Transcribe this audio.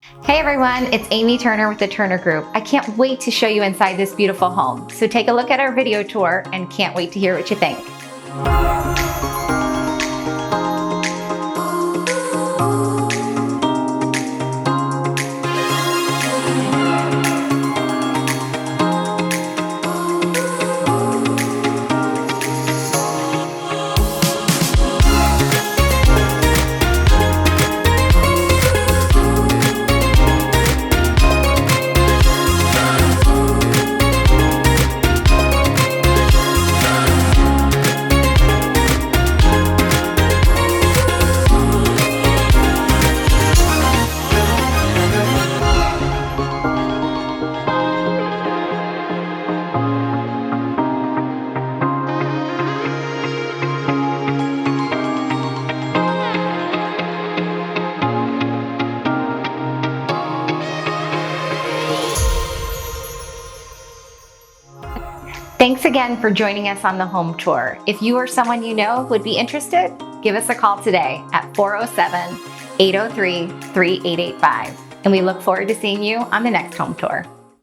Hey everyone, it's Amy Turner with the Turner Group. I can't wait to show you inside this beautiful home. So take a look at our video tour and can't wait to hear what you think. Thanks again for joining us on the home tour. If you or someone you know would be interested, give us a call today at 407-803-3885. And we look forward to seeing you on the next home tour.